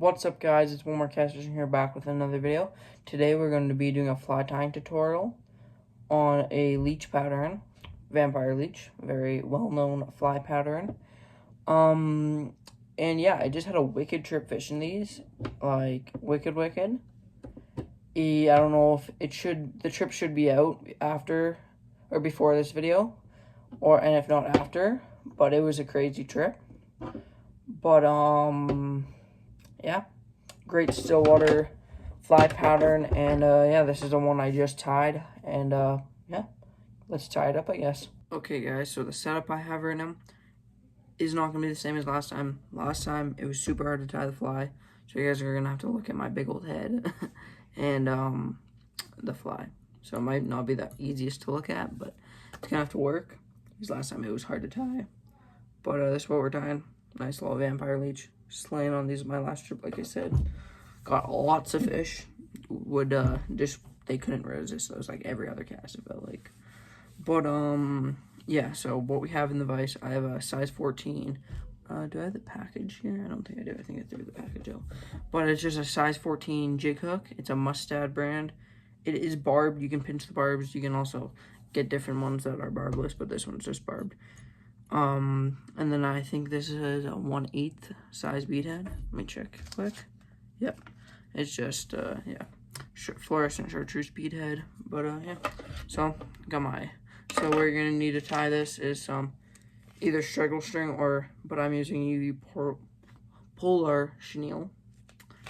What's up, guys? It's one more caster here, back with another video. Today we're going to be doing a fly tying tutorial on a leech pattern, vampire leech, very well-known fly pattern. And yeah, I just had a wicked trip fishing these, like wicked. I don't know if the trip should be out after or before this video, and if not after, but it was a crazy trip. But yeah, great stillwater fly pattern, and yeah, this is the one I just tied, and yeah, let's tie it up, I guess. Okay, guys, so the setup I have right now is not gonna be the same as last time. Last time it was super hard to tie the fly, so you guys are gonna have to look at my big old head and the fly. So it might not be the easiest to look at, but it's gonna have to work, because last time it was hard to tie. But this is what we're tying. Nice little vampire leech. Slaying on these my last trip, like I said. Got lots of fish. They couldn't resist. It was like every other cast, it felt like. But yeah, so what we have in the vise, I have a size 14. Do I have the package here? I don't think I do. I think I threw the package out. But it's just a size 14 jig hook. It's a Mustad brand. It is barbed. You can pinch the barbs. You can also get different ones that are barbless, but this one's just barbed. And then I think this is a 1/8 size bead head. Let me check quick. Yep. It's just, yeah, fluorescent chartreuse bead head. But, yeah. So, so what you're going to need to tie this is some either straggle string but I'm using UV polar chenille,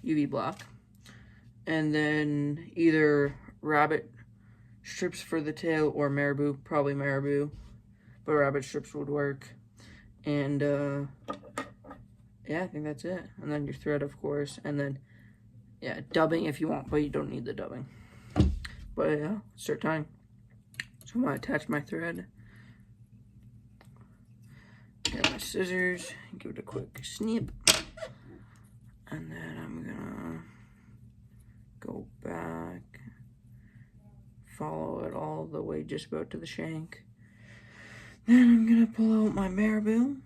UV black. And then either rabbit strips for the tail or marabou, probably marabou. But rabbit strips would work. And yeah, I think that's it. And then your thread, of course. And then, yeah, dubbing if you want, but you don't need the dubbing. But yeah, start tying. So I'm going to attach my thread. Get my scissors, give it a quick snip. And then I'm going to go back, follow it all the way just about to the shank. Then I'm going to pull out my marabou.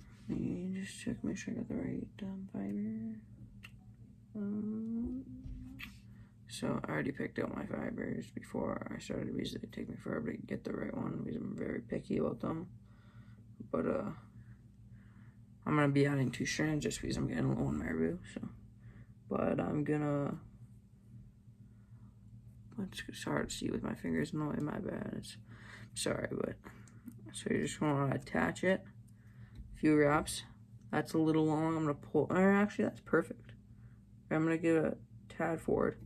Just check, make sure I got the right fiber. So I already picked out my fibers before I started because it take me forever to get the right one because I'm very picky about them. But I'm going to be adding 2 strands just because I'm getting low on marabou. So, but I'm going to, it's hard to see with my fingers. No, my bad. Sorry, but. So you just want to attach it, a few wraps. That's a little long. I'm going to pull, or actually that's perfect. I'm going to give it a tad forward.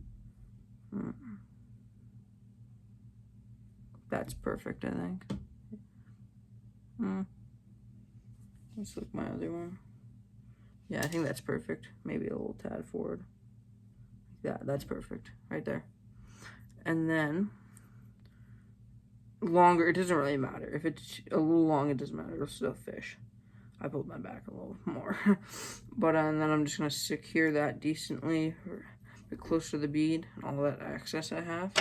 That's perfect, I think. Let's look at my other one. Yeah, I think that's perfect. Maybe a little tad forward. Yeah, that's perfect, right there. And then longer, it doesn't really matter. If it's a little long, it doesn't matter. It'll still fish. I pulled my back a little more. But and then I'm just going to secure that decently, a bit close to the bead, and all that excess I have.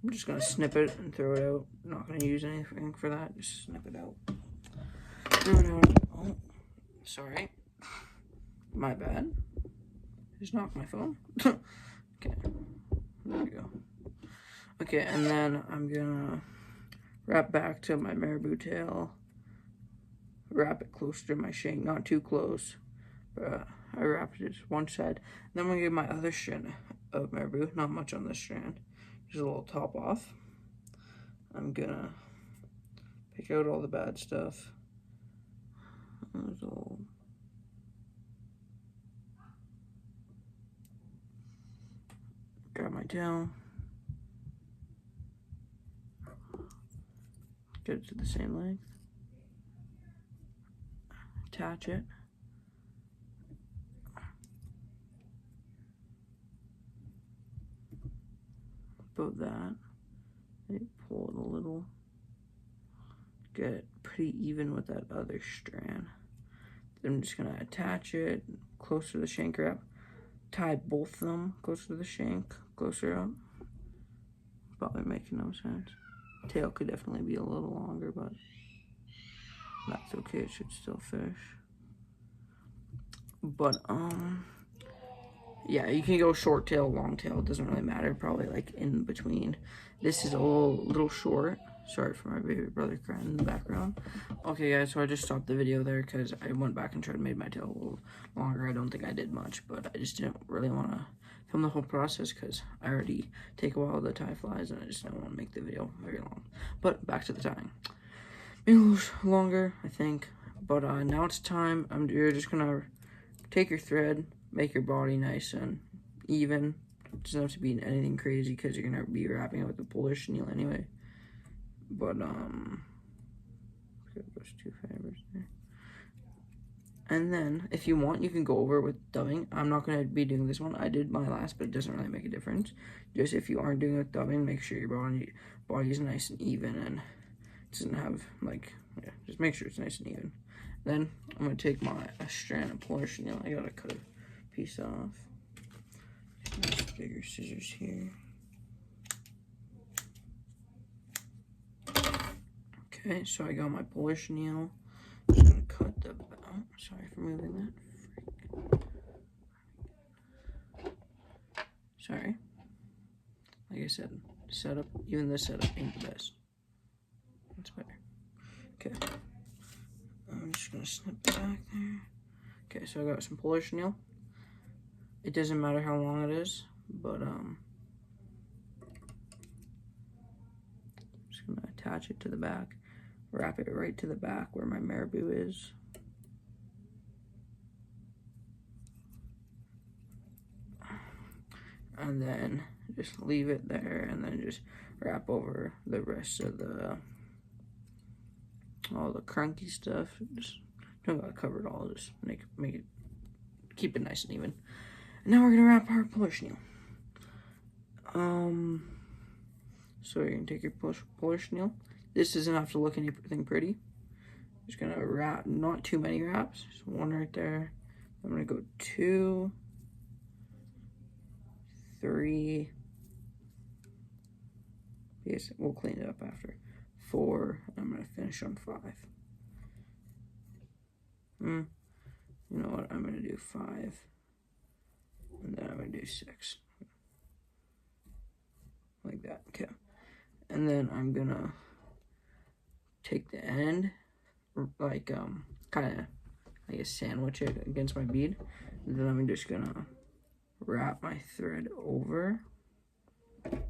I'm just going to snip it and throw it out. I'm not going to use anything for that. Just snip it out. Throw it out. Oh, sorry. My bad. Just knocked my phone. Okay. There we go. Okay, and then I'm going to wrap back to my marabou tail. Wrap it closer to my shank, not too close. But I wrapped it just one side. Then I'm gonna get my other strand of marabou. Not much on this strand. Just a little top off. I'm gonna pick out all the bad stuff. Grab my tail. Get it to the same length. Attach it. About that. Maybe pull it a little. Get it pretty even with that other strand. Then I'm just gonna attach it close to the shank wrap. Tie both of them close to the shank, closer up. Probably making no sense. Tail could definitely be a little longer, but that's okay, it should still fish. But Yeah, you can go short tail, long tail. It doesn't really matter. Probably like in between. This is a little short. Sorry for my baby brother crying in the background. Okay, guys, so I just stopped the video there because I went back and tried to make my tail a little longer. I don't think I did much, but I just didn't really want to film the whole process because I already take a while to tie flies and I just don't want to make the video very long. But back to the tying. Maybe a little longer, I think. But now it's time. You're just going to take your thread, make your body nice and even. It doesn't have to be anything crazy because you're going to be wrapping it with a Polish chenille anyway. But, those two fibers there. And then, if you want, you can go over with dubbing. I'm not going to be doing this one. I did my last, but it doesn't really make a difference. Just if you aren't doing it with dubbing, make sure your body is nice and even and it doesn't have, like, yeah, just make sure it's nice and even. Then, I'm going to take a strand of Polish chenille. I got to cut a piece off. Nice bigger scissors here. Okay, so I got my Polish chenille. I'm just gonna cut the. Oh, sorry for moving that. Sorry. Like I said, setup. Even this setup ain't the best. That's better. Okay. I'm just gonna snip it back there. Okay, so I got some Polish chenille. It doesn't matter how long it is, but just gonna attach it to the back. Wrap it right to the back where my marabou is. And then just leave it there and then just wrap over the rest of all the crunky stuff. Just don't gotta cover it all, just make it, keep it nice and even. And now we're gonna wrap our Polish chenille. So you're gonna take your Polish chenille. This doesn't have to look anything pretty. Just gonna wrap, not too many wraps. Just one right there. I'm gonna go 2, 3. Yes, we'll clean it up after. 4. I'm gonna finish on 5. You know what? I'm gonna do 5, and then I'm gonna do 6, like that. Okay, and then I'm gonna take the end, like kind of, I guess, sandwich it against my bead, and then I'm just gonna wrap my thread over. Get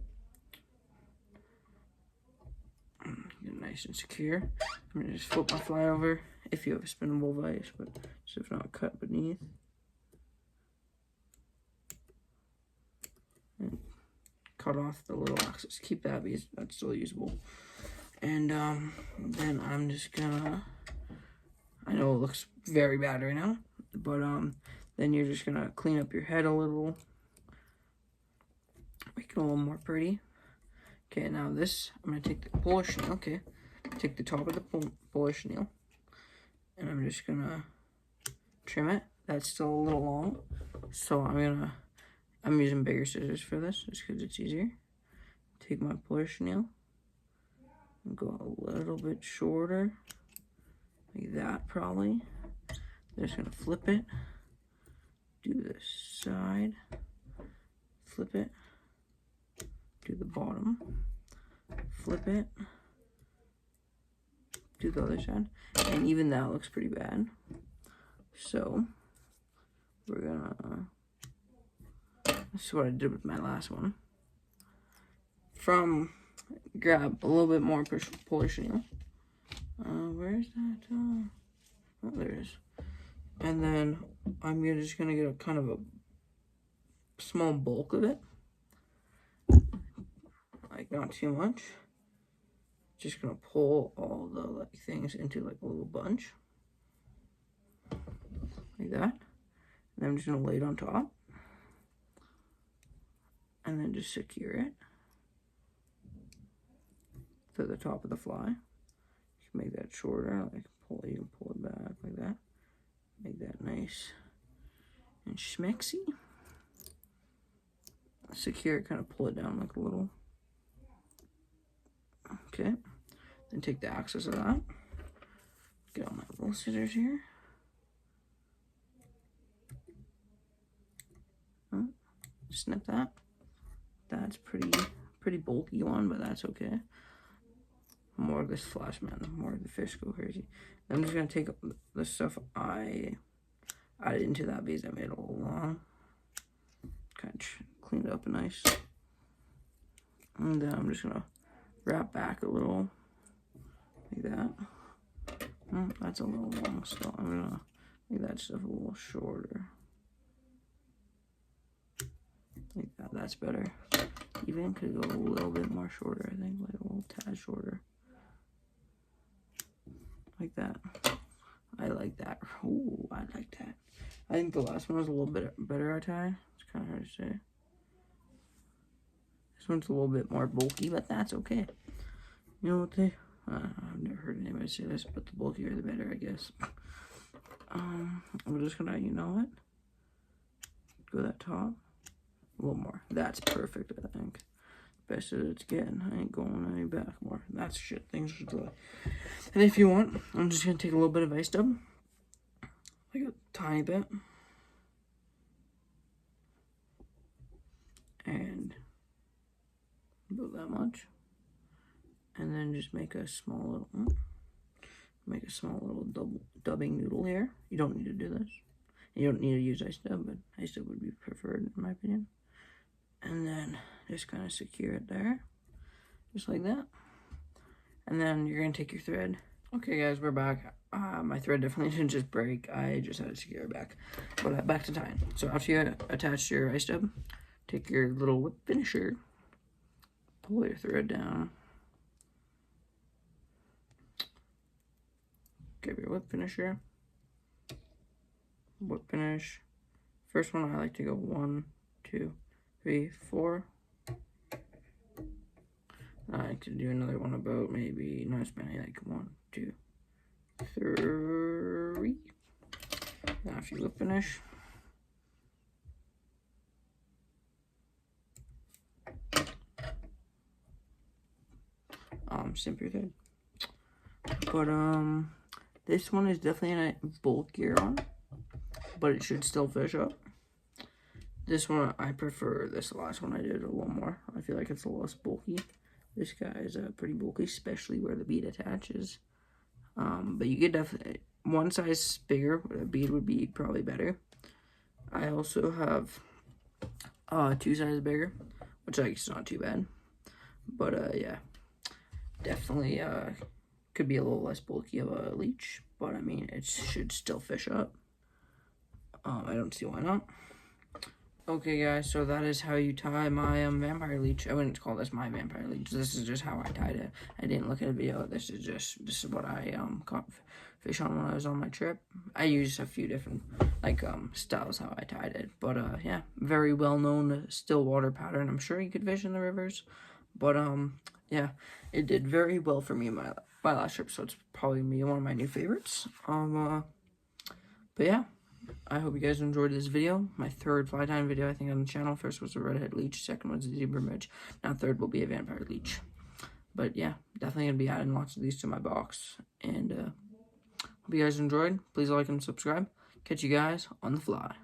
it nice and secure. I'm gonna just flip my fly over if you have a spinnable vise, but just if not, cut beneath. And cut off the little axis. Keep that because that's still usable. And then I'm just gonna, I know it looks very bad right now, but then you're just gonna clean up your head a little, make it a little more pretty. Okay, now this, I'm gonna take the Polish chenille, okay, take the top of the Polish chenille, and I'm just gonna trim it. That's still a little long, so I'm using bigger scissors for this, just because it's easier. Take my Polish chenille, and go a little bit shorter, like that probably. I'm just gonna flip it, do this side, flip it, do the bottom, flip it, do the other side, and even that looks pretty bad. So we're gonna, this is what I did with my last one. Grab a little bit more Polish chenille. Where's that? Oh, there it is. And then I'm just gonna get a kind of a small bulk of it. Like, not too much. Just gonna pull all the like things into like a little bunch, like that. And then I'm just gonna lay it on top, and then just secure it to the top of the fly. You can make that shorter, like you can pull it back like that. Make that nice and schmexy. Secure it, kind of pull it down like a little. Okay, then take the axis of that. Get all my little scissors here. Oh, snip that. That's pretty bulky one, but that's okay. More of this flash, man. More of the fish go crazy. I'm just gonna take the stuff I added into that because I made it a little long. Kind of clean it up nice. And then I'm just gonna wrap back a little, like that. That's a little long still. I'm gonna make that stuff a little shorter. Like that, that's better. Even could go a little bit more shorter, I think, like a little tad shorter. Like that. I like that. Ooh, I like that. I think the last one was a little bit better I tie. It's kind of hard to say. This one's a little bit more bulky, but that's okay. You know what they... I've never heard anybody say this, but the bulkier the better, I guess. We're just gonna, you know what? Go that top. A little more. That's perfect, I think. Best as it's getting. I ain't going any back more. That's shit. Things should lie. And if you want, I'm just gonna take a little bit of ice dub. Like a tiny bit. And about that much. And then just make a small little dubbing noodle here. You don't need to do this. You don't need to use ice dub, but ice dub would be preferred in my opinion. And then just kind of secure it there, just like that. And then you're gonna take your thread. Okay guys, we're back. My thread definitely didn't just break. I just had to secure it back. But back to tying. So after you attach your ice dub, take your little whip finisher, pull your thread down, grab your whip finisher, whip finish. First one I like to go 1, 2, 3, 4. I could do another one about maybe not as many, like 1, 2, 3. Now after you whip finish, snip your thread. But this one is definitely a bulkier one, but it should still fish up. This one, I prefer this last one I did a little more. I feel like it's a little less bulky. This guy is pretty bulky, especially where the bead attaches. But you get definitely one size bigger. A bead would be probably better. I also have 2 sizes bigger, which I guess is not too bad. But yeah, definitely could be a little less bulky of a leech, but I mean it should still fish up. I don't see why not. Okay guys, so that is how you tie my vampire leech. I wouldn't call this my vampire leech. This is just how I tied it. I didn't look at a video. This is what I caught fish on when I was on my trip. I used a few different like styles how I tied it, but yeah, very well known still water pattern. I'm sure you could fish in the rivers, but yeah, it did very well for me my last trip, so it's probably one of my new favorites. But yeah, I hope you guys enjoyed this video. My third fly tying video, I think, on the channel. First was the redhead leech, second was the zebra midge. Now third will be a vampire leech. But yeah, definitely gonna be adding lots of these to my box. And hope you guys enjoyed. Please like and subscribe. Catch you guys on the fly.